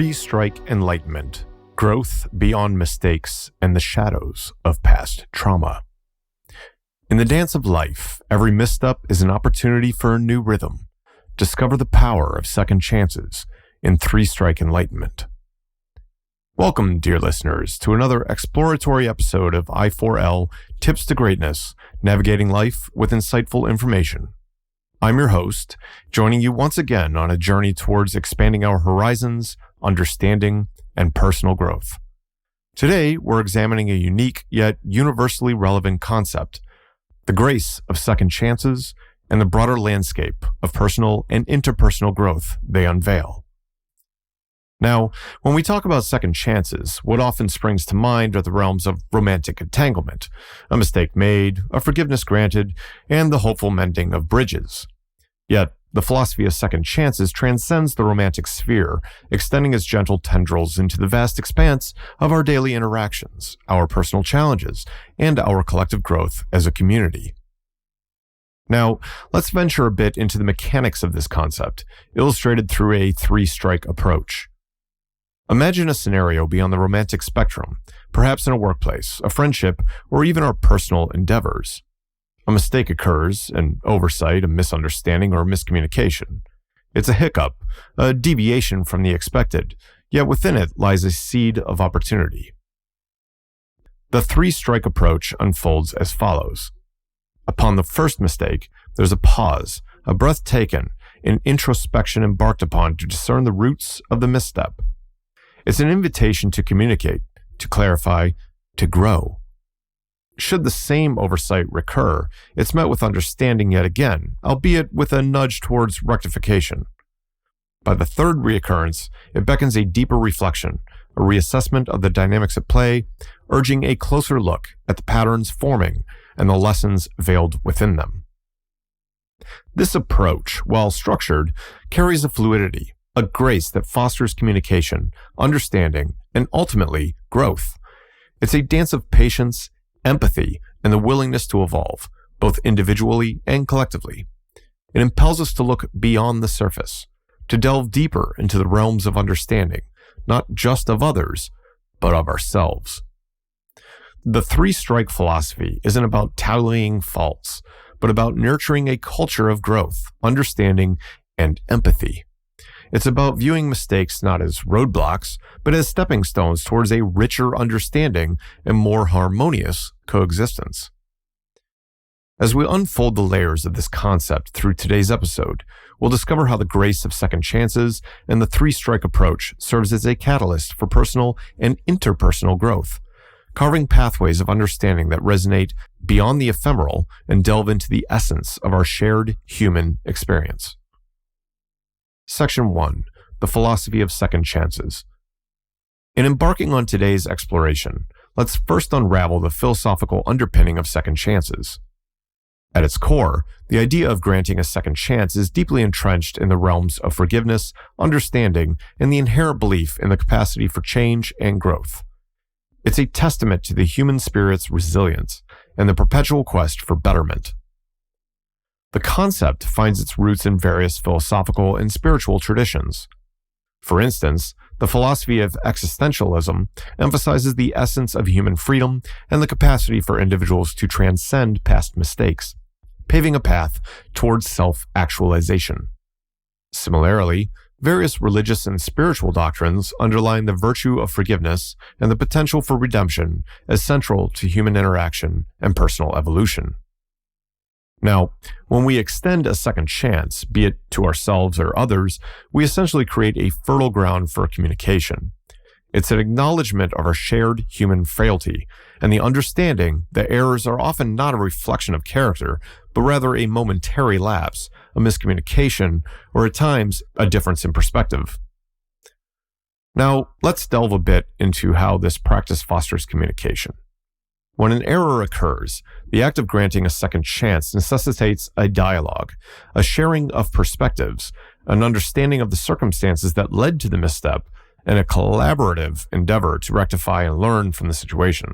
Three-strike enlightenment, growth beyond mistakes and the shadows of past trauma. In the dance of life, every misstep is an opportunity for a new rhythm. Discover the power of second chances in three-strike enlightenment. Welcome, dear listeners, to another exploratory episode of I4L Tips to Greatness, Navigating Life with Insightful Information. I'm your host, joining you once again on a journey towards expanding our horizons, understanding, and personal growth. Today, we're examining a unique yet universally relevant concept, the grace of second chances and the broader landscape of personal and interpersonal growth they unveil. Now, when we talk about second chances, what often springs to mind are the realms of romantic entanglement, a mistake made, a forgiveness granted, and the hopeful mending of bridges. Yet, the philosophy of second chances transcends the romantic sphere, extending its gentle tendrils into the vast expanse of our daily interactions, our personal challenges, and our collective growth as a community. Now, let's venture a bit into the mechanics of this concept, illustrated through a three-strike approach. Imagine a scenario beyond the romantic spectrum, perhaps in a workplace, a friendship, or even our personal endeavors. A mistake occurs, an oversight, a misunderstanding, or miscommunication. It's a hiccup, a deviation from the expected, yet within it lies a seed of opportunity. The three-strike approach unfolds as follows. Upon the first mistake, there's a pause, a breath taken, an introspection embarked upon to discern the roots of the misstep. It's an invitation to communicate, to clarify, to grow. Should the same oversight recur, it's met with understanding yet again, albeit with a nudge towards rectification. By the third reoccurrence, it beckons a deeper reflection, a reassessment of the dynamics at play, urging a closer look at the patterns forming and the lessons veiled within them. This approach, while structured, carries a fluidity, a grace that fosters communication, understanding, and ultimately growth. It's a dance of patience, empathy, and the willingness to evolve, both individually and collectively. It impels us to look beyond the surface, to delve deeper into the realms of understanding, not just of others, but of ourselves. The three-strike philosophy isn't about tallying faults, but about nurturing a culture of growth, understanding, and empathy. It's about viewing mistakes not as roadblocks, but as stepping stones towards a richer understanding and more harmonious coexistence. As we unfold the layers of this concept through today's episode, we'll discover how the grace of second chances and the three-strike approach serves as a catalyst for personal and interpersonal growth, carving pathways of understanding that resonate beyond the ephemeral and delve into the essence of our shared human experience. Section 1. The Philosophy of Second Chances. In embarking on today's exploration, let's first unravel the philosophical underpinning of second chances. At its core, the idea of granting a second chance is deeply entrenched in the realms of forgiveness, understanding, and the inherent belief in the capacity for change and growth. It's a testament to the human spirit's resilience and the perpetual quest for betterment. The concept finds its roots in various philosophical and spiritual traditions. For instance, the philosophy of existentialism emphasizes the essence of human freedom and the capacity for individuals to transcend past mistakes, paving a path towards self-actualization. Similarly, various religious and spiritual doctrines underline the virtue of forgiveness and the potential for redemption as central to human interaction and personal evolution. Now, when we extend a second chance, be it to ourselves or others, we essentially create a fertile ground for communication. It's an acknowledgement of our shared human frailty and the understanding that errors are often not a reflection of character, but rather a momentary lapse, a miscommunication, or at times a difference in perspective. Now, let's delve a bit into how this practice fosters communication. When an error occurs, the act of granting a second chance necessitates a dialogue, a sharing of perspectives, an understanding of the circumstances that led to the misstep, and a collaborative endeavor to rectify and learn from the situation.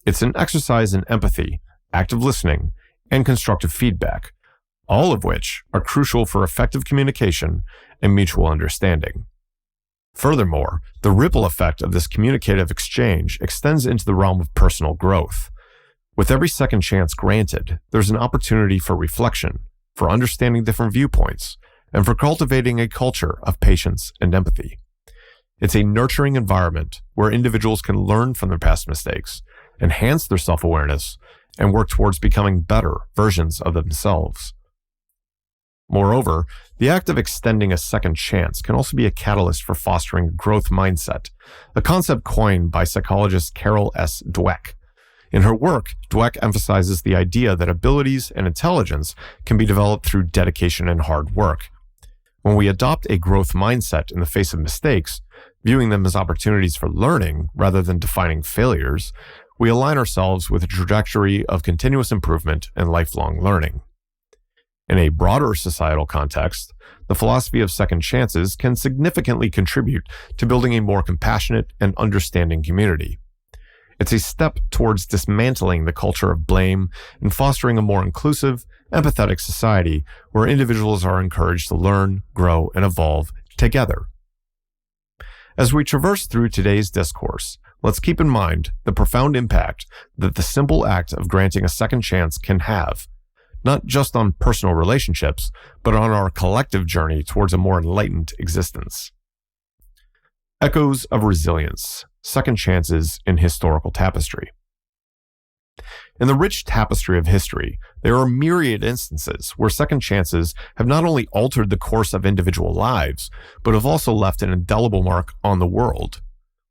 It's an exercise in empathy, active listening, and constructive feedback, all of which are crucial for effective communication and mutual understanding. Furthermore, the ripple effect of this communicative exchange extends into the realm of personal growth. With every second chance granted, there's an opportunity for reflection, for understanding different viewpoints, and for cultivating a culture of patience and empathy. It's a nurturing environment where individuals can learn from their past mistakes, enhance their self-awareness, and work towards becoming better versions of themselves. Moreover, the act of extending a second chance can also be a catalyst for fostering a growth mindset, a concept coined by psychologist Carol S. Dweck. In her work, Dweck emphasizes the idea that abilities and intelligence can be developed through dedication and hard work. When we adopt a growth mindset in the face of mistakes, viewing them as opportunities for learning rather than defining failures, we align ourselves with a trajectory of continuous improvement and lifelong learning. In a broader societal context, the philosophy of second chances can significantly contribute to building a more compassionate and understanding community. It's a step towards dismantling the culture of blame and fostering a more inclusive, empathetic society where individuals are encouraged to learn, grow, and evolve together. As we traverse through today's discourse, let's keep in mind the profound impact that the simple act of granting a second chance can have, not just on personal relationships, but on our collective journey towards a more enlightened existence. Echoes of resilience, second chances in historical tapestry. In the rich tapestry of history, there are myriad instances where second chances have not only altered the course of individual lives, but have also left an indelible mark on the world.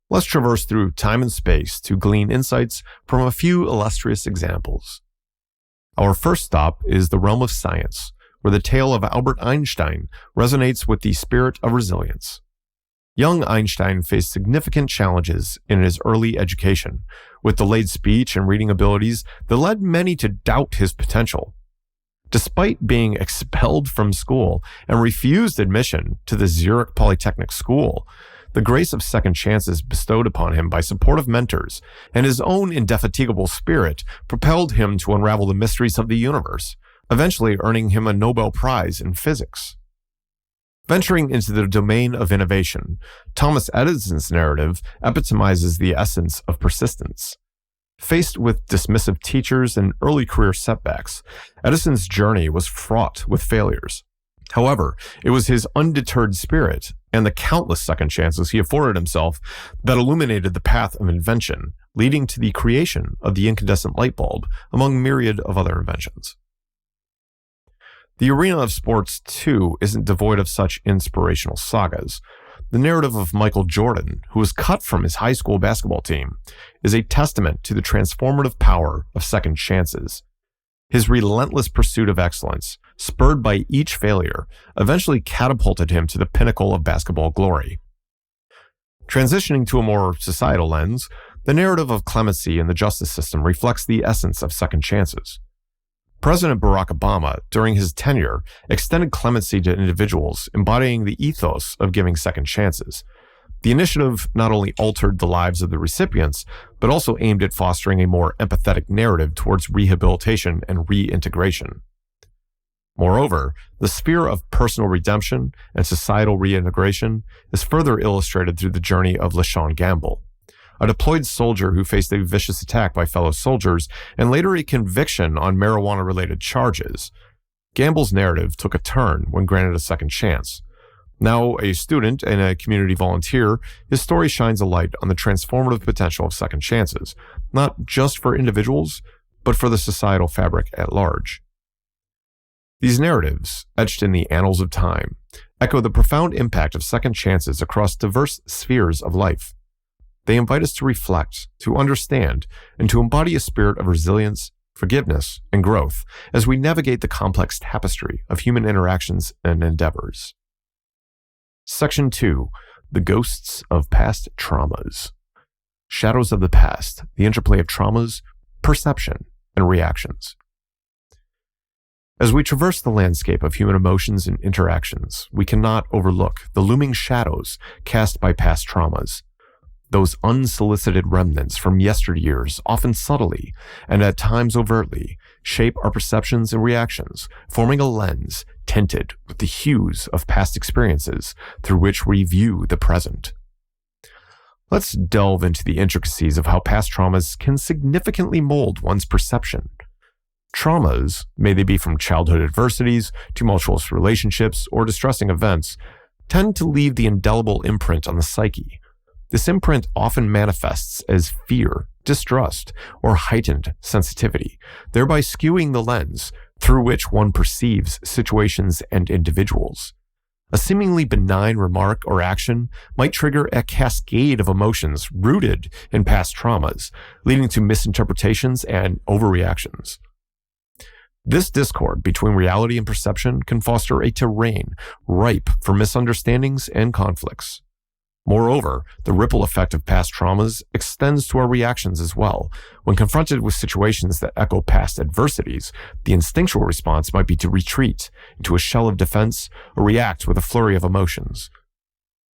Let's traverse through time and space to glean insights from a few illustrious examples. Our first stop is the realm of science, where the tale of Albert Einstein resonates with the spirit of resilience. Young Einstein faced significant challenges in his early education, with delayed speech and reading abilities that led many to doubt his potential. Despite being expelled from school and refused admission to the Zurich Polytechnic School, the grace of second chances bestowed upon him by supportive mentors and his own indefatigable spirit propelled him to unravel the mysteries of the universe, eventually earning him a Nobel Prize in physics. Venturing into the domain of innovation, Thomas Edison's narrative epitomizes the essence of persistence. Faced with dismissive teachers and early career setbacks, Edison's journey was fraught with failures. However, it was his undeterred spirit and the countless second chances he afforded himself that illuminated the path of invention, leading to the creation of the incandescent light bulb, among myriad of other inventions. The arena of sports, too, isn't devoid of such inspirational sagas. The narrative of Michael Jordan, who was cut from his high school basketball team, is a testament to the transformative power of second chances. His relentless pursuit of excellence, spurred by each failure, eventually catapulted him to the pinnacle of basketball glory. Transitioning to a more societal lens, the narrative of clemency in the justice system reflects the essence of second chances. President Barack Obama, during his tenure, extended clemency to individuals, embodying the ethos of giving second chances. The initiative not only altered the lives of the recipients, but also aimed at fostering a more empathetic narrative towards rehabilitation and reintegration. Moreover, the sphere of personal redemption and societal reintegration is further illustrated through the journey of LaShawn Gamble, a deployed soldier who faced a vicious attack by fellow soldiers and later a conviction on marijuana-related charges. Gamble's narrative took a turn when granted a second chance. Now a student and a community volunteer, his story shines a light on the transformative potential of second chances, not just for individuals, but for the societal fabric at large. These narratives, etched in the annals of time, echo the profound impact of second chances across diverse spheres of life. They invite us to reflect, to understand, and to embody a spirit of resilience, forgiveness, and growth as we navigate the complex tapestry of human interactions and endeavors. Section 2. The Ghosts of Past Traumas. Shadows of the Past, the interplay of traumas, perception, and reactions. As we traverse the landscape of human emotions and interactions, we cannot overlook the looming shadows cast by past traumas. Those unsolicited remnants from yesteryears, often subtly and at times overtly, shape our perceptions and reactions, forming a lens tinted with the hues of past experiences through which we view the present. Let's delve into the intricacies of how past traumas can significantly mold one's perception. Traumas, may they be from childhood adversities, tumultuous relationships, or distressing events, tend to leave the indelible imprint on the psyche. This imprint often manifests as fear, distrust, or heightened sensitivity, thereby skewing the lens through which one perceives situations and individuals. A seemingly benign remark or action might trigger a cascade of emotions rooted in past traumas, leading to misinterpretations and overreactions. This discord between reality and perception can foster a terrain ripe for misunderstandings and conflicts. Moreover, the ripple effect of past traumas extends to our reactions as well. When confronted with situations that echo past adversities, the instinctual response might be to retreat into a shell of defense or react with a flurry of emotions.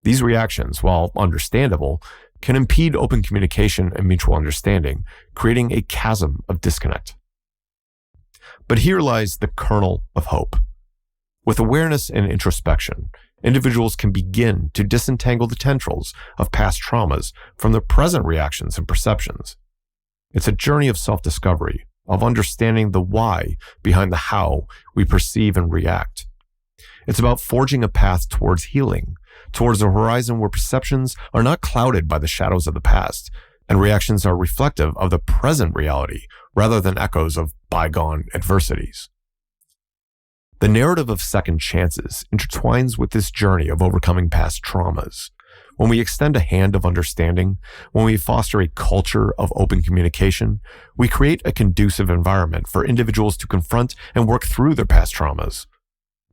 These reactions, while understandable, can impede open communication and mutual understanding, creating a chasm of disconnect. But here lies the kernel of hope. With awareness and introspection, individuals can begin to disentangle the tendrils of past traumas from their present reactions and perceptions. It's a journey of self-discovery, of understanding the why behind the how we perceive and react. It's about forging a path towards healing, towards a horizon where perceptions are not clouded by the shadows of the past, and reactions are reflective of the present reality rather than echoes of bygone adversities. The narrative of second chances intertwines with this journey of overcoming past traumas. When we extend a hand of understanding, when we foster a culture of open communication, we create a conducive environment for individuals to confront and work through their past traumas.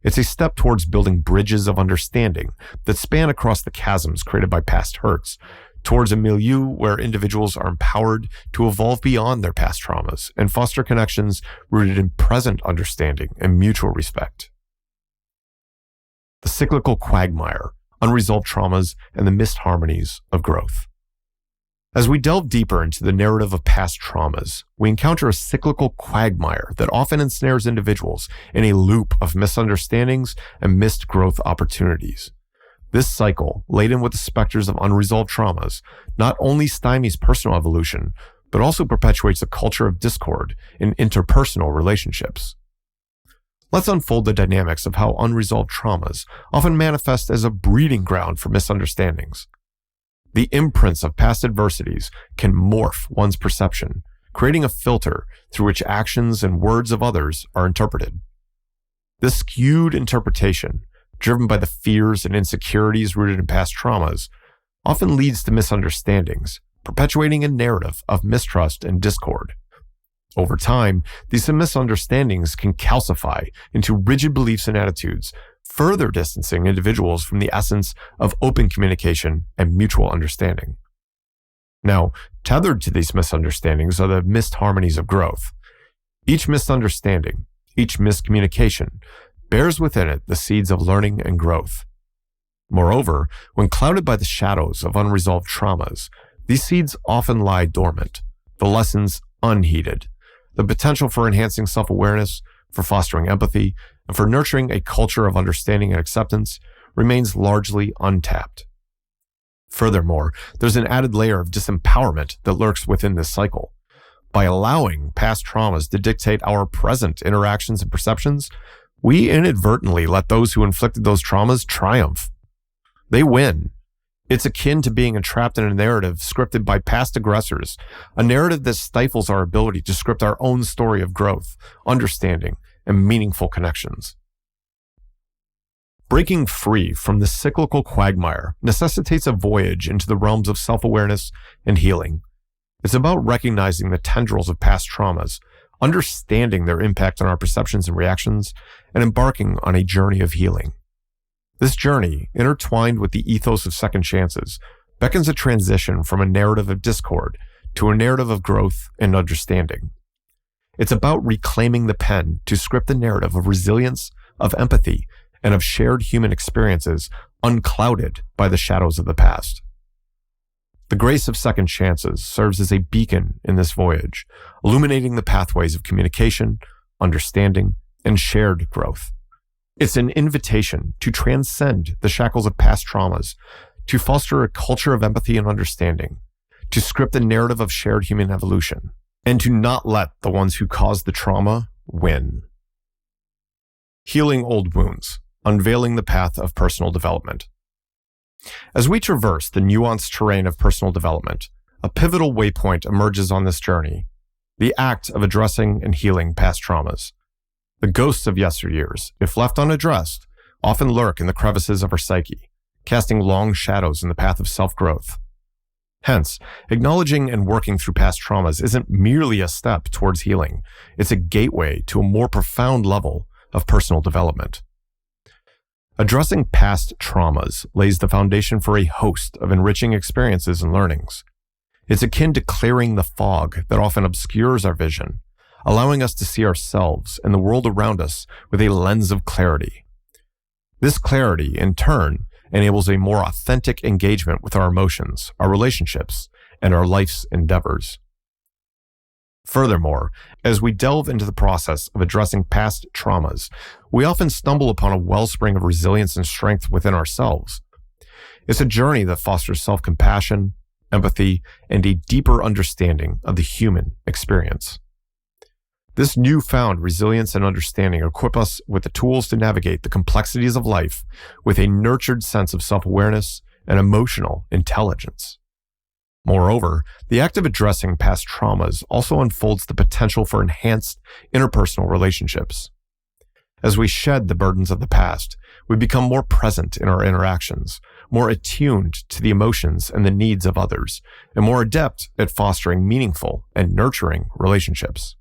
It's a step towards building bridges of understanding that span across the chasms created by past hurts, towards a milieu where individuals are empowered to evolve beyond their past traumas and foster connections rooted in present understanding and mutual respect. The cyclical quagmire, unresolved traumas, and the missed harmonies of growth. As we delve deeper into the narrative of past traumas, we encounter a cyclical quagmire that often ensnares individuals in a loop of misunderstandings and missed growth opportunities. This cycle, laden with the specters of unresolved traumas, not only stymies personal evolution, but also perpetuates a culture of discord in interpersonal relationships. Let's unfold the dynamics of how unresolved traumas often manifest as a breeding ground for misunderstandings. The imprints of past adversities can morph one's perception, creating a filter through which actions and words of others are interpreted. This skewed interpretation, driven by the fears and insecurities rooted in past traumas, often leads to misunderstandings, perpetuating a narrative of mistrust and discord. Over time, these misunderstandings can calcify into rigid beliefs and attitudes, further distancing individuals from the essence of open communication and mutual understanding. Now, tethered to these misunderstandings are the missed harmonies of growth. Each misunderstanding, each miscommunication, bears within it the seeds of learning and growth. Moreover, when clouded by the shadows of unresolved traumas, these seeds often lie dormant, the lessons unheeded, the potential for enhancing self-awareness, for fostering empathy, and for nurturing a culture of understanding and acceptance remains largely untapped. Furthermore, there's an added layer of disempowerment that lurks within this cycle. By allowing past traumas to dictate our present interactions and perceptions, we inadvertently let those who inflicted those traumas triumph. They win. It's akin to being entrapped in a narrative scripted by past aggressors, a narrative that stifles our ability to script our own story of growth, understanding, and meaningful connections. Breaking free from the cyclical quagmire necessitates a voyage into the realms of self-awareness and healing. It's about recognizing the tendrils of past traumas, understanding their impact on our perceptions and reactions, and embarking on a journey of healing. This journey, intertwined with the ethos of second chances, beckons a transition from a narrative of discord to a narrative of growth and understanding. It's about reclaiming the pen to script the narrative of resilience, of empathy, and of shared human experiences unclouded by the shadows of the past. The grace of second chances serves as a beacon in this voyage, illuminating the pathways of communication, understanding, and shared growth. It's an invitation to transcend the shackles of past traumas, to foster a culture of empathy and understanding, to script a narrative of shared human evolution, and to not let the ones who caused the trauma win. Healing old wounds, unveiling the path of personal development. As we traverse the nuanced terrain of personal development, a pivotal waypoint emerges on this journey, the act of addressing and healing past traumas. The ghosts of yesteryears, if left unaddressed, often lurk in the crevices of our psyche, casting long shadows in the path of self-growth. Hence, acknowledging and working through past traumas isn't merely a step towards healing, it's a gateway to a more profound level of personal development. Addressing past traumas lays the foundation for a host of enriching experiences and learnings. It's akin to clearing the fog that often obscures our vision, allowing us to see ourselves and the world around us with a lens of clarity. This clarity, in turn, enables a more authentic engagement with our emotions, our relationships, and our life's endeavors. Furthermore, as we delve into the process of addressing past traumas, we often stumble upon a wellspring of resilience and strength within ourselves. It's a journey that fosters self-compassion, empathy, and a deeper understanding of the human experience. This newfound resilience and understanding equip us with the tools to navigate the complexities of life with a nurtured sense of self-awareness and emotional intelligence. Moreover, the act of addressing past traumas also unfolds the potential for enhanced interpersonal relationships. As we shed the burdens of the past, we become more present in our interactions, more attuned to the emotions and the needs of others, and more adept at fostering meaningful and nurturing relationships.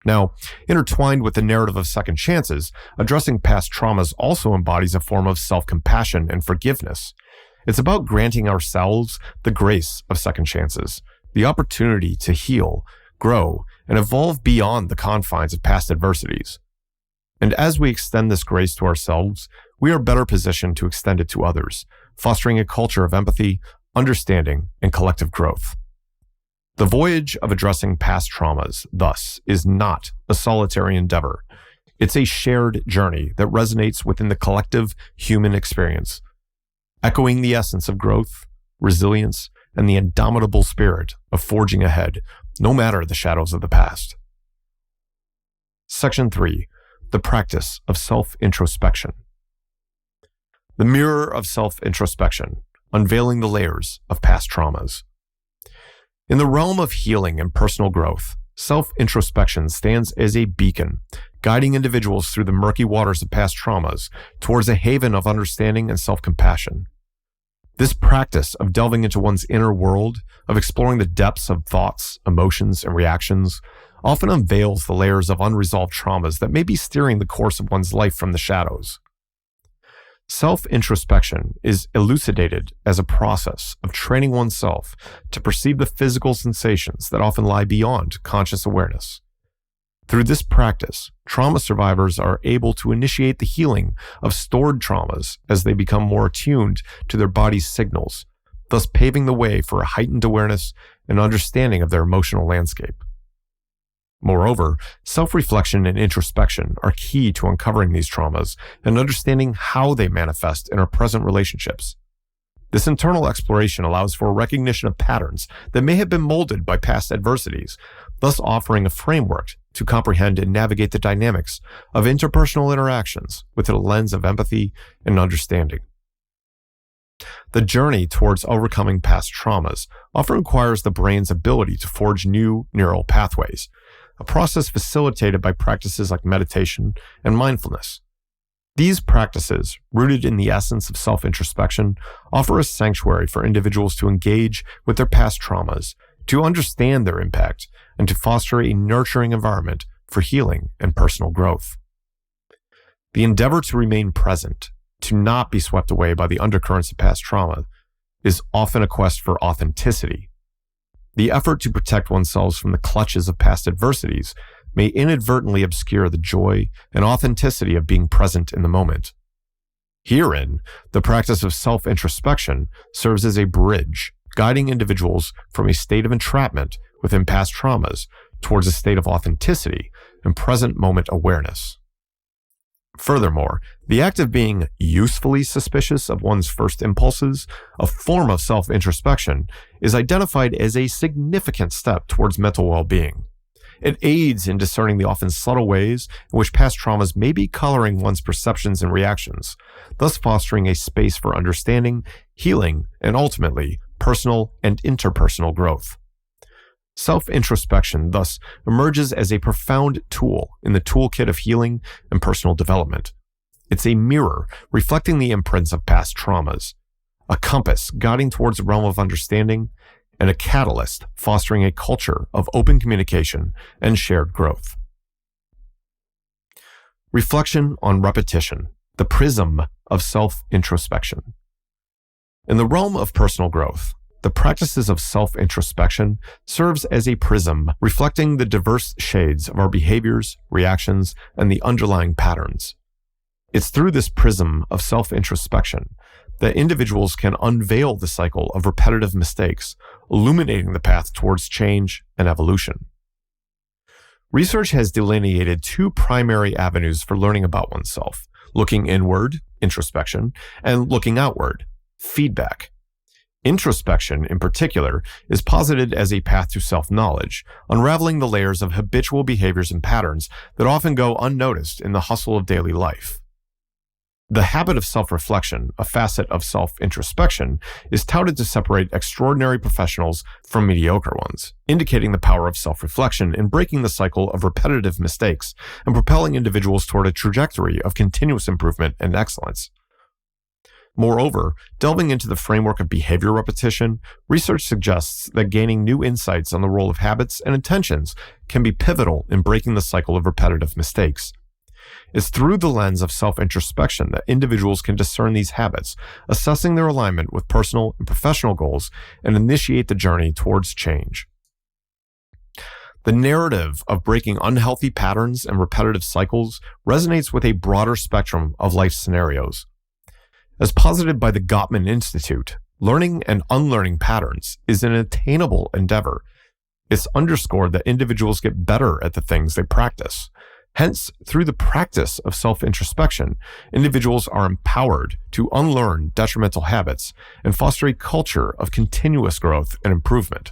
Now, intertwined with the narrative of second chances, addressing past traumas also embodies a form of self-compassion and forgiveness. It's about granting ourselves the grace of second chances, the opportunity to heal, grow, and evolve beyond the confines of past adversities. And as we extend this grace to ourselves, we are better positioned to extend it to others, fostering a culture of empathy, understanding, and collective growth. The voyage of addressing past traumas, thus, is not a solitary endeavor. It's a shared journey that resonates within the collective human experience, echoing the essence of growth, resilience, and the indomitable spirit of forging ahead, no matter the shadows of the past. Section 3. The practice of self-introspection. The mirror of self-introspection, unveiling the layers of past traumas. In the realm of healing and personal growth, self-introspection stands as a beacon, guiding individuals through the murky waters of past traumas towards a haven of understanding and self-compassion. This practice of delving into one's inner world, of exploring the depths of thoughts, emotions, and reactions, often unveils the layers of unresolved traumas that may be steering the course of one's life from the shadows. Self-introspection is elucidated as a process of training oneself to perceive the physical sensations that often lie beyond conscious awareness. Through this practice, trauma survivors are able to initiate the healing of stored traumas as they become more attuned to their body's signals, thus paving the way for a heightened awareness and understanding of their emotional landscape. Moreover, self-reflection and introspection are key to uncovering these traumas and understanding how they manifest in our present relationships. This internal exploration allows for a recognition of patterns that may have been molded by past adversities, thus offering a framework to comprehend and navigate the dynamics of interpersonal interactions with a lens of empathy and understanding. The journey towards overcoming past traumas often requires the brain's ability to forge new neural pathways, a process facilitated by practices like meditation and mindfulness. These practices, rooted in the essence of self-introspection, offer a sanctuary for individuals to engage with their past traumas, to understand their impact, and to foster a nurturing environment for healing and personal growth. The endeavor to remain present, to not be swept away by the undercurrents of past trauma, is often a quest for authenticity. The effort to protect oneself from the clutches of past adversities may inadvertently obscure the joy and authenticity of being present in the moment. Herein, the practice of self-introspection serves as a bridge, guiding individuals from a state of entrapment within past traumas towards a state of authenticity and present moment awareness. Furthermore, the act of being usefully suspicious of one's first impulses, a form of self-introspection, is identified as a significant step towards mental well-being. It aids in discerning the often subtle ways in which past traumas may be coloring one's perceptions and reactions, thus fostering a space for understanding, healing, and ultimately, personal and interpersonal growth. Self-introspection thus emerges as a profound tool in the toolkit of healing and personal development. It's a mirror reflecting the imprints of past traumas, a compass guiding towards a realm of understanding, and a catalyst fostering a culture of open communication and shared growth. Reflection on repetition, the prism of self-introspection. In the realm of personal growth, the practices of self-introspection serves as a prism reflecting the diverse shades of our behaviors, reactions, and the underlying patterns. It's through this prism of self-introspection that individuals can unveil the cycle of repetitive mistakes, illuminating the path towards change and evolution. Research has delineated two primary avenues for learning about oneself: looking inward, introspection, and looking outward, feedback. Introspection, in particular, is posited as a path to self-knowledge, unraveling the layers of habitual behaviors and patterns that often go unnoticed in the hustle of daily life. The habit of self-reflection, a facet of self-introspection, is touted to separate extraordinary professionals from mediocre ones, indicating the power of self-reflection in breaking the cycle of repetitive mistakes and propelling individuals toward a trajectory of continuous improvement and excellence. Moreover, delving into the framework of behavior repetition, research suggests that gaining new insights on the role of habits and intentions can be pivotal in breaking the cycle of repetitive mistakes. It's through the lens of self-introspection that individuals can discern these habits, assessing their alignment with personal and professional goals, and initiate the journey towards change. The narrative of breaking unhealthy patterns and repetitive cycles resonates with a broader spectrum of life scenarios. As posited by the Gottman Institute, learning and unlearning patterns is an attainable endeavor. It's underscored that individuals get better at the things they practice. Hence, through the practice of self-introspection, individuals are empowered to unlearn detrimental habits and foster a culture of continuous growth and improvement.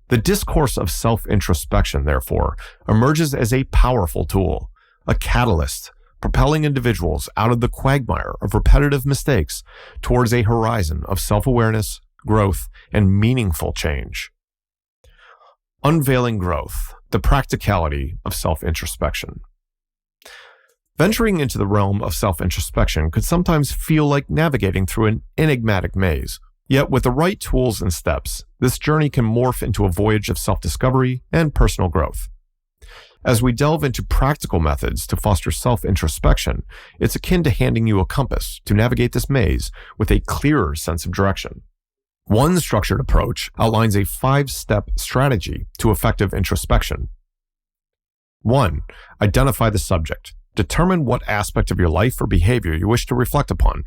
The discourse of self-introspection, therefore, emerges as a powerful tool, a catalyst, propelling individuals out of the quagmire of repetitive mistakes towards a horizon of self-awareness, growth, and meaningful change. Unveiling growth, the practicality of self-introspection. Venturing into the realm of self-introspection could sometimes feel like navigating through an enigmatic maze. Yet with the right tools and steps, this journey can morph into a voyage of self-discovery and personal growth. As we delve into practical methods to foster self-introspection, it's akin to handing you a compass to navigate this maze with a clearer sense of direction. One structured approach outlines a 5-step strategy to effective introspection. 1. Identify the subject. Determine what aspect of your life or behavior you wish to reflect upon.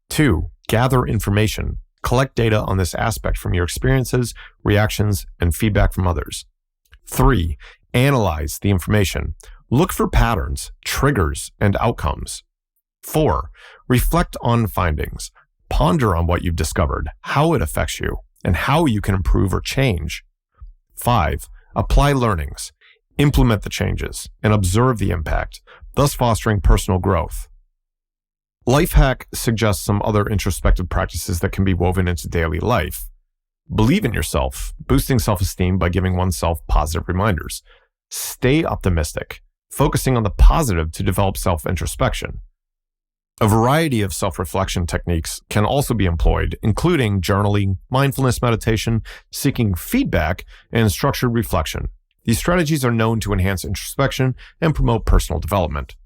2. Gather information. Collect data on this aspect from your experiences, reactions, and feedback from others. 3. Analyze the information. Look for patterns, triggers, and outcomes. 4. Reflect on findings. Ponder on what you've discovered, how it affects you, and how you can improve or change. 5. Apply learnings. Implement the changes and observe the impact, thus fostering personal growth. Lifehack suggests some other introspective practices that can be woven into daily life. Believe in yourself, boosting self-esteem by giving oneself positive reminders. Stay optimistic, focusing on the positive to develop self-introspection. A variety of self-reflection techniques can also be employed, including journaling, mindfulness meditation, seeking feedback, and structured reflection. These strategies are known to enhance introspection and promote personal development.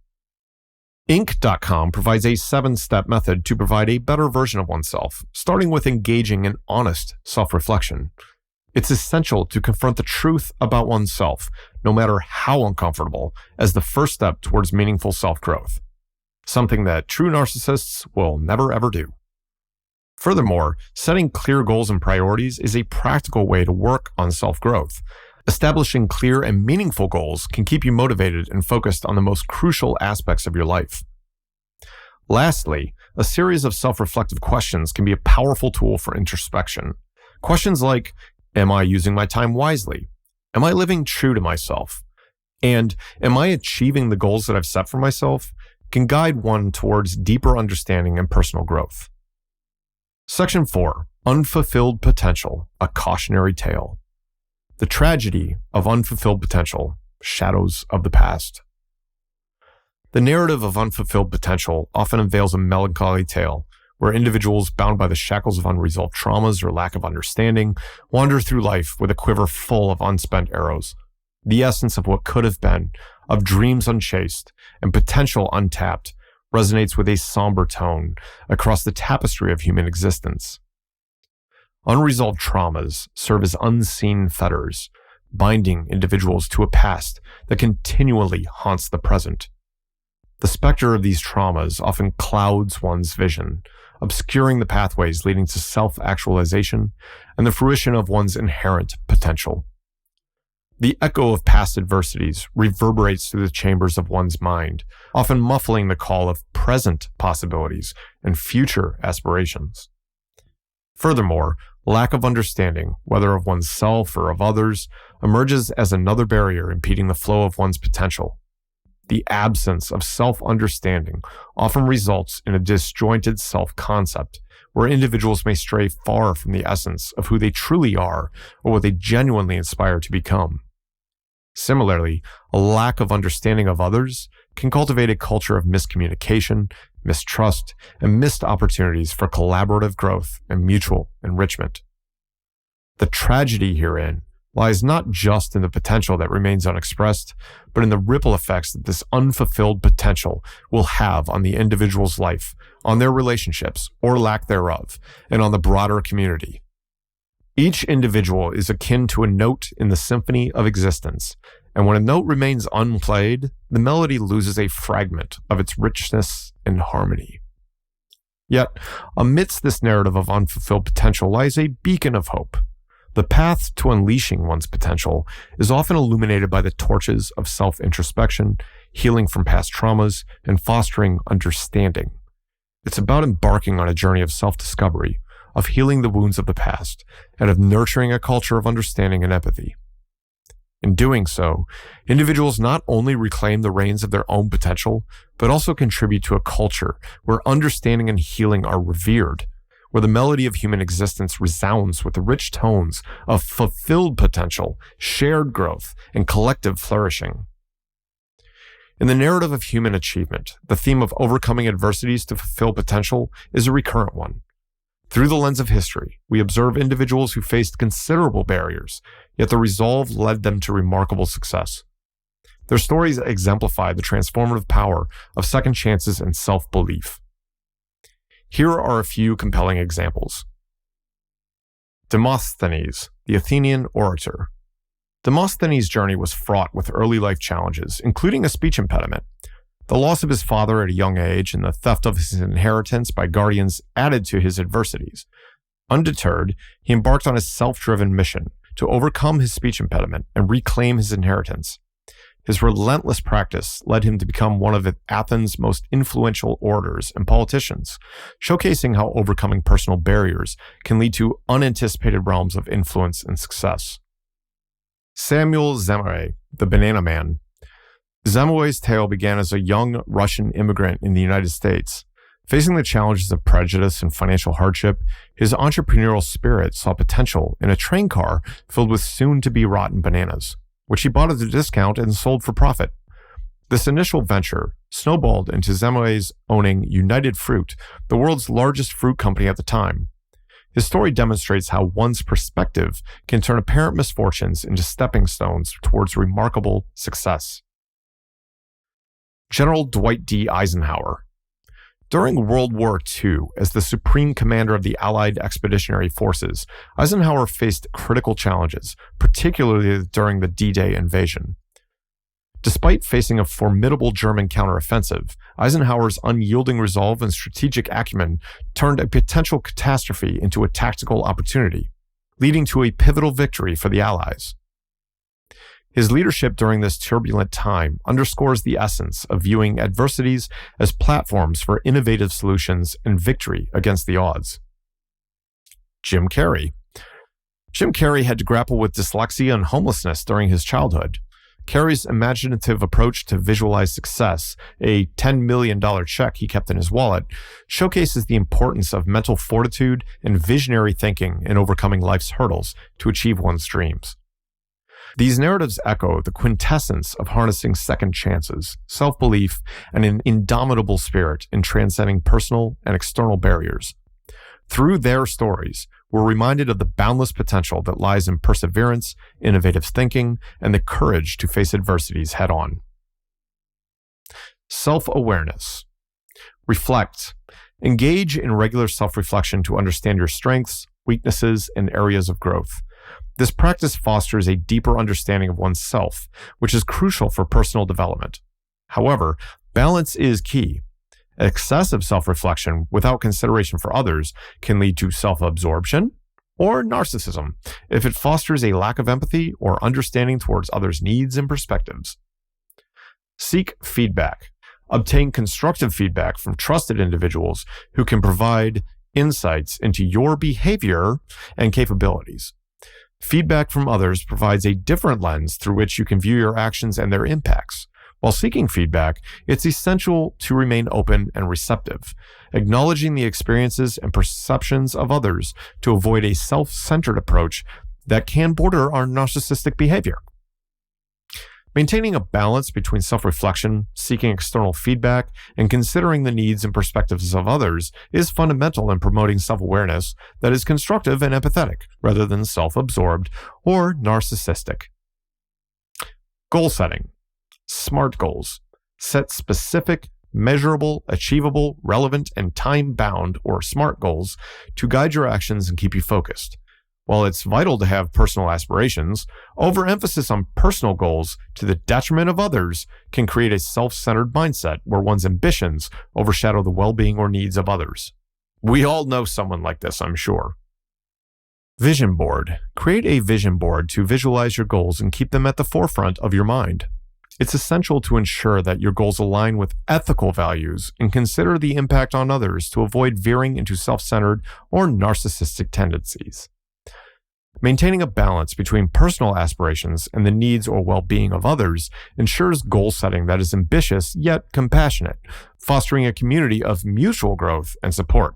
Inc.com provides a 7-step method to provide a better version of oneself, starting with engaging in honest self-reflection. It's essential to confront the truth about oneself, no matter how uncomfortable, as the first step towards meaningful self-growth. Something that true narcissists will never ever do. Furthermore, setting clear goals and priorities is a practical way to work on self-growth. Establishing clear and meaningful goals can keep you motivated and focused on the most crucial aspects of your life. Lastly, a series of self-reflective questions can be a powerful tool for introspection. Questions like, am I using my time wisely? Am I living true to myself? And am I achieving the goals that I've set for myself? Can guide one towards deeper understanding and personal growth. Section 4, Unfulfilled Potential, a Cautionary Tale. The tragedy of unfulfilled potential, shadows of the past. The narrative of unfulfilled potential often unveils a melancholy tale where individuals bound by the shackles of unresolved traumas or lack of understanding wander through life with a quiver full of unspent arrows, the essence of what could have been, of dreams unchased and potential untapped, resonates with a somber tone across the tapestry of human existence. Unresolved traumas serve as unseen fetters, binding individuals to a past that continually haunts the present. The specter of these traumas often clouds one's vision, obscuring the pathways leading to self-actualization and the fruition of one's inherent potential. The echo of past adversities reverberates through the chambers of one's mind, often muffling the call of present possibilities and future aspirations. Furthermore, lack of understanding, whether of oneself or of others, emerges as another barrier impeding the flow of one's potential. The absence of self-understanding often results in a disjointed self-concept, where individuals may stray far from the essence of who they truly are or what they genuinely aspire to become. Similarly, a lack of understanding of others can cultivate a culture of miscommunication, mistrust, and missed opportunities for collaborative growth and mutual enrichment. The tragedy herein lies not just in the potential that remains unexpressed, but in the ripple effects that this unfulfilled potential will have on the individual's life, on their relationships, or lack thereof, and on the broader community. Each individual is akin to a note in the symphony of existence, and when a note remains unplayed, the melody loses a fragment of its richness and harmony. Yet, amidst this narrative of unfulfilled potential lies a beacon of hope. The path to unleashing one's potential is often illuminated by the torches of self-introspection, healing from past traumas, and fostering understanding. It's about embarking on a journey of self-discovery, of healing the wounds of the past, and of nurturing a culture of understanding and empathy. In doing so, individuals not only reclaim the reins of their own potential, but also contribute to a culture where understanding and healing are revered, where the melody of human existence resounds with the rich tones of fulfilled potential, shared growth, and collective flourishing. In the narrative of human achievement, the theme of overcoming adversities to fulfill potential is a recurrent one. Through the lens of history, we observe individuals who faced considerable barriers, yet the resolve led them to remarkable success. Their stories exemplify the transformative power of second chances and self-belief. Here are a few compelling examples. Demosthenes, the Athenian orator. Demosthenes' journey was fraught with early life challenges, including a speech impediment. The loss of his father at a young age and the theft of his inheritance by guardians added to his adversities. Undeterred, he embarked on a self-driven mission to overcome his speech impediment and reclaim his inheritance. His relentless practice led him to become one of Athens' most influential orators and politicians, showcasing how overcoming personal barriers can lead to unanticipated realms of influence and success. Samuel Zemre, the Banana Man. Zemre's tale began as a young Russian immigrant in the United States. Facing the challenges of prejudice and financial hardship, his entrepreneurial spirit saw potential in a train car filled with soon-to-be rotten bananas, which he bought at a discount and sold for profit. This initial venture snowballed into Zemre's owning United Fruit, the world's largest fruit company at the time. His story demonstrates how one's perspective can turn apparent misfortunes into stepping stones towards remarkable success. General Dwight D. Eisenhower. During World War II, as the supreme commander of the Allied Expeditionary Forces, Eisenhower faced critical challenges, particularly during the D-Day invasion. Despite facing a formidable German counteroffensive, Eisenhower's unyielding resolve and strategic acumen turned a potential catastrophe into a tactical opportunity, leading to a pivotal victory for the Allies. His leadership during this turbulent time underscores the essence of viewing adversities as platforms for innovative solutions and victory against the odds. Jim Carrey. Jim Carrey had to grapple with dyslexia and homelessness during his childhood. Carrey's imaginative approach to visualize success, a $10 million check he kept in his wallet, showcases the importance of mental fortitude and visionary thinking in overcoming life's hurdles to achieve one's dreams. These narratives echo the quintessence of harnessing second chances, self-belief, and an indomitable spirit in transcending personal and external barriers. Through their stories, we're reminded of the boundless potential that lies in perseverance, innovative thinking, and the courage to face adversities head-on. Self-awareness. Reflect. Engage in regular self-reflection to understand your strengths, weaknesses, and areas of growth. This practice fosters a deeper understanding of oneself, which is crucial for personal development. However, balance is key. Excessive self-reflection without consideration for others can lead to self-absorption or narcissism if it fosters a lack of empathy or understanding towards others' needs and perspectives. Seek feedback. Obtain constructive feedback from trusted individuals who can provide insights into your behavior and capabilities. Feedback from others provides a different lens through which you can view your actions and their impacts. While seeking feedback, it's essential to remain open and receptive, acknowledging the experiences and perceptions of others to avoid a self-centered approach that can border on narcissistic behavior. Maintaining a balance between self-reflection, seeking external feedback, and considering the needs and perspectives of others is fundamental in promoting self-awareness that is constructive and empathetic, rather than self-absorbed or narcissistic. Goal setting. SMART goals. Set specific, measurable, achievable, relevant, and time-bound, or SMART goals to guide your actions and keep you focused. While it's vital to have personal aspirations, overemphasis on personal goals to the detriment of others can create a self-centered mindset where one's ambitions overshadow the well-being or needs of others. We all know someone like this, I'm sure. Vision board. Create a vision board to visualize your goals and keep them at the forefront of your mind. It's essential to ensure that your goals align with ethical values and consider the impact on others to avoid veering into self-centered or narcissistic tendencies. Maintaining a balance between personal aspirations and the needs or well-being of others ensures goal setting that is ambitious yet compassionate, fostering a community of mutual growth and support.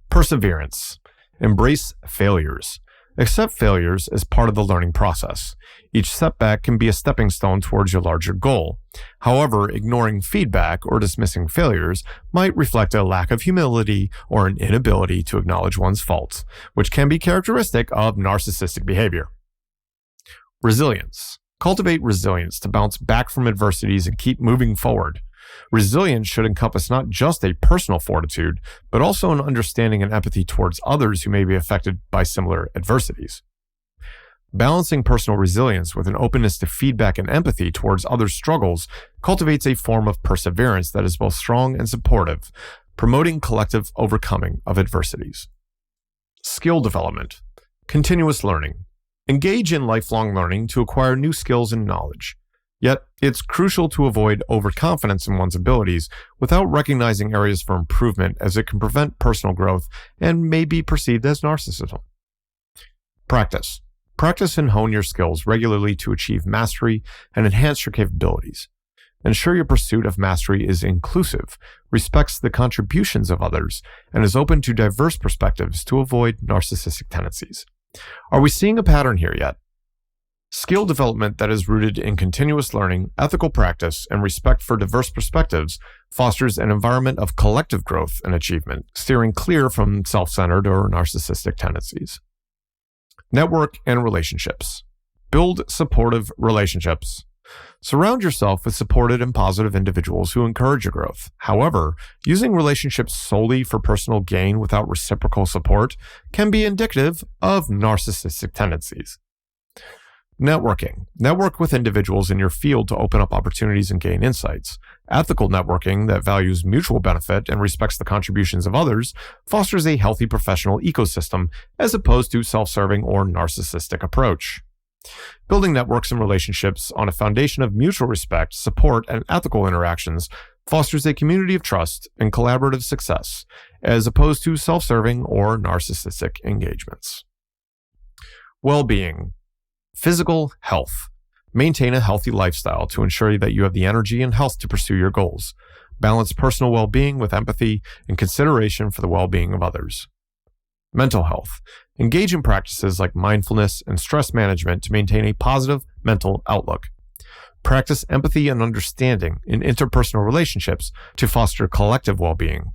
Perseverance. Embrace failures. Accept failures as part of the learning process. Each setback can be a stepping stone towards your larger goal. However, ignoring feedback or dismissing failures might reflect a lack of humility or an inability to acknowledge one's faults, which can be characteristic of narcissistic behavior. Resilience. Cultivate resilience to bounce back from adversities and keep moving forward. Resilience should encompass not just a personal fortitude, but also an understanding and empathy towards others who may be affected by similar adversities. Balancing personal resilience with an openness to feedback and empathy towards others' struggles cultivates a form of perseverance that is both strong and supportive, promoting collective overcoming of adversities. Skill development. Continuous learning. Engage in lifelong learning to acquire new skills and knowledge. Yet, it's crucial to avoid overconfidence in one's abilities without recognizing areas for improvement, as it can prevent personal growth and may be perceived as narcissism. Practice. Practice and hone your skills regularly to achieve mastery and enhance your capabilities. Ensure your pursuit of mastery is inclusive, respects the contributions of others, and is open to diverse perspectives to avoid narcissistic tendencies. Are we seeing a pattern here yet? Skill development that is rooted in continuous learning, ethical practice, and respect for diverse perspectives fosters an environment of collective growth and achievement, steering clear from self-centered or narcissistic tendencies. Network and relationships. Build supportive relationships. Surround yourself with supported and positive individuals who encourage your growth. However, using relationships solely for personal gain without reciprocal support can be indicative of narcissistic tendencies. Networking. Network with individuals in your field to open up opportunities and gain insights. Ethical networking that values mutual benefit and respects the contributions of others fosters a healthy professional ecosystem as opposed to self-serving or narcissistic approach. Building networks and relationships on a foundation of mutual respect, support, and ethical interactions fosters a community of trust and collaborative success, as opposed to self-serving or narcissistic engagements. Well-being. Physical health. Maintain a healthy lifestyle to ensure that you have the energy and health to pursue your goals. Balance personal well-being with empathy and consideration for the well-being of others. Mental health. Engage in practices like mindfulness and stress management to maintain a positive mental outlook. Practice empathy and understanding in interpersonal relationships to foster collective well-being.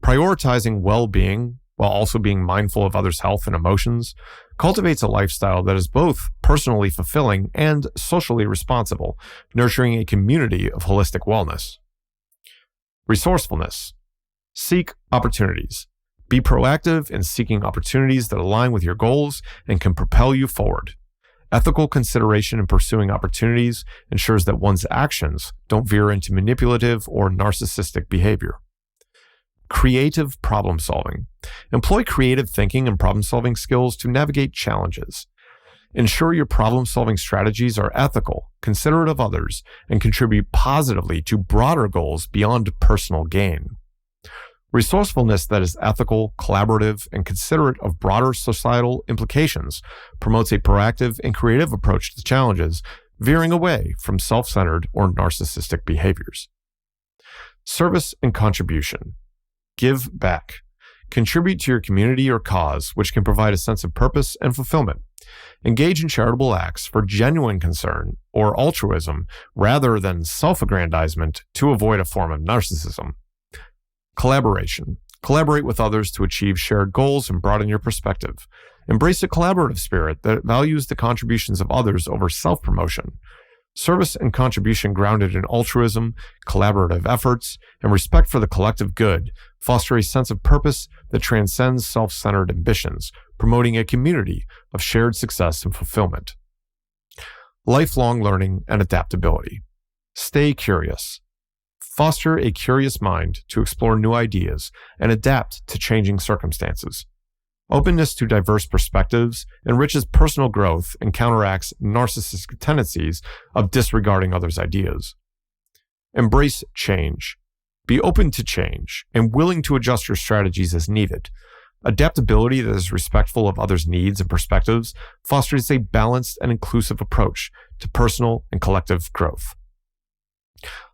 Prioritizing well-being while also being mindful of others' health and emotions cultivates a lifestyle that is both personally fulfilling and socially responsible, nurturing a community of holistic wellness. Resourcefulness. Seek opportunities. Be proactive in seeking opportunities that align with your goals and can propel you forward. Ethical consideration in pursuing opportunities ensures that one's actions don't veer into manipulative or narcissistic behavior. Creative problem solving. Employ creative thinking and problem solving skills to navigate challenges. Ensure your problem solving strategies are ethical, considerate of others, and contribute positively to broader goals beyond personal gain. Resourcefulness that is ethical, collaborative, and considerate of broader societal implications promotes a proactive and creative approach to challenges, veering away from self-centered or narcissistic behaviors. Service and contribution. Give back. Contribute to your community or cause, which can provide a sense of purpose and fulfillment. Engage in charitable acts for genuine concern or altruism rather than self-aggrandizement to avoid a form of narcissism. Collaboration. Collaborate with others to achieve shared goals and broaden your perspective. Embrace a collaborative spirit that values the contributions of others over self-promotion. Service and contribution grounded in altruism, collaborative efforts, and respect for the collective good foster a sense of purpose that transcends self-centered ambitions, promoting a community of shared success and fulfillment. Lifelong learning and adaptability. Stay curious. Foster a curious mind to explore new ideas and adapt to changing circumstances. Openness to diverse perspectives enriches personal growth and counteracts narcissistic tendencies of disregarding others' ideas. Embrace change. Be open to change and willing to adjust your strategies as needed. Adaptability that is respectful of others' needs and perspectives fosters a balanced and inclusive approach to personal and collective growth.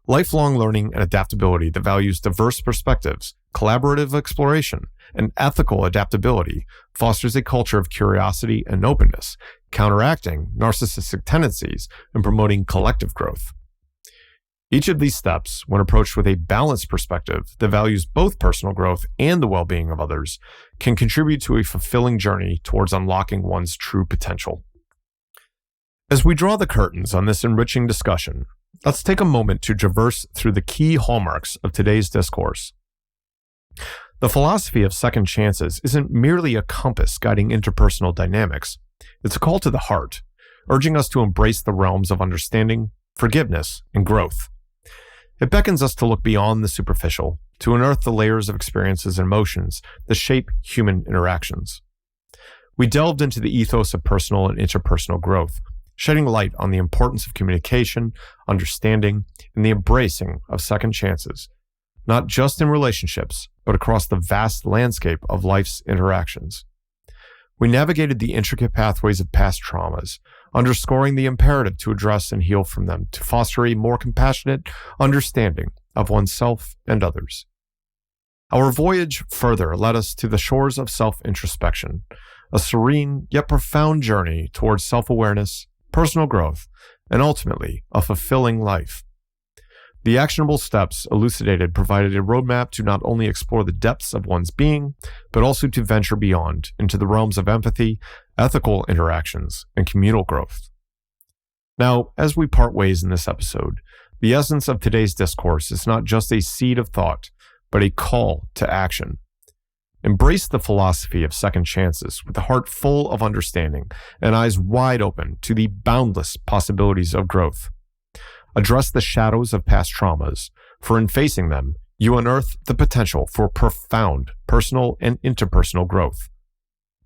Lifelong learning and adaptability that values diverse perspectives, collaborative exploration, and ethical adaptability fosters a culture of curiosity and openness, counteracting narcissistic tendencies and promoting collective growth. Each of these steps, when approached with a balanced perspective that values both personal growth and the well-being of others, can contribute to a fulfilling journey towards unlocking one's true potential. As we draw the curtains on this enriching discussion, let's take a moment to traverse through the key hallmarks of today's discourse. The philosophy of second chances isn't merely a compass guiding interpersonal dynamics. It's a call to the heart, urging us to embrace the realms of understanding, forgiveness, and growth. It beckons us to look beyond the superficial, to unearth the layers of experiences and emotions that shape human interactions. We delved into the ethos of personal and interpersonal growth, shedding light on the importance of communication, understanding, and the embracing of second chances, not just in relationships, but across the vast landscape of life's interactions. We navigated the intricate pathways of past traumas, underscoring the imperative to address and heal from them to foster a more compassionate understanding of oneself and others. Our voyage further led us to the shores of self-introspection, a serene yet profound journey towards self-awareness, personal growth, and ultimately a fulfilling life. The actionable steps elucidated provided a roadmap to not only explore the depths of one's being, but also to venture beyond into the realms of empathy, ethical interactions, and communal growth. Now, as we part ways in this episode, the essence of today's discourse is not just a seed of thought, but a call to action. Embrace the philosophy of second chances with a heart full of understanding and eyes wide open to the boundless possibilities of growth. Address the shadows of past traumas, for in facing them, you unearth the potential for profound personal and interpersonal growth.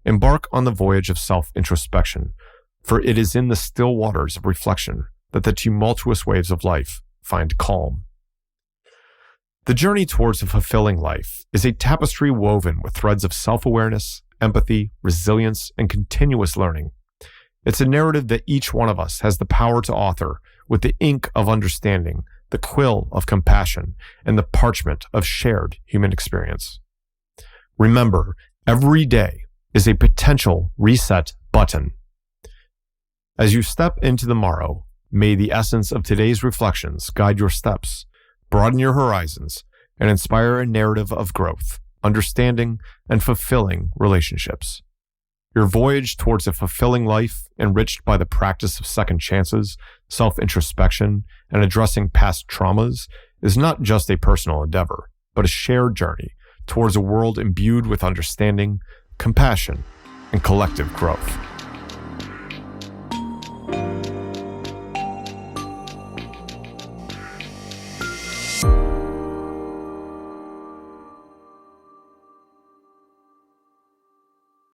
Embark on the voyage of self-introspection, for it is in the still waters of reflection that the tumultuous waves of life find calm. The journey towards a fulfilling life is a tapestry woven with threads of self-awareness, empathy, resilience, and continuous learning. It's a narrative that each one of us has the power to author with the ink of understanding, the quill of compassion, and the parchment of shared human experience. Remember, every day is a potential reset button. As you step into the morrow, may the essence of today's reflections guide your steps, broaden your horizons, and inspire a narrative of growth, understanding, and fulfilling relationships. Your voyage towards a fulfilling life, enriched by the practice of second chances, self-introspection, and addressing past traumas, is not just a personal endeavor, but a shared journey towards a world imbued with understanding, compassion, and collective growth.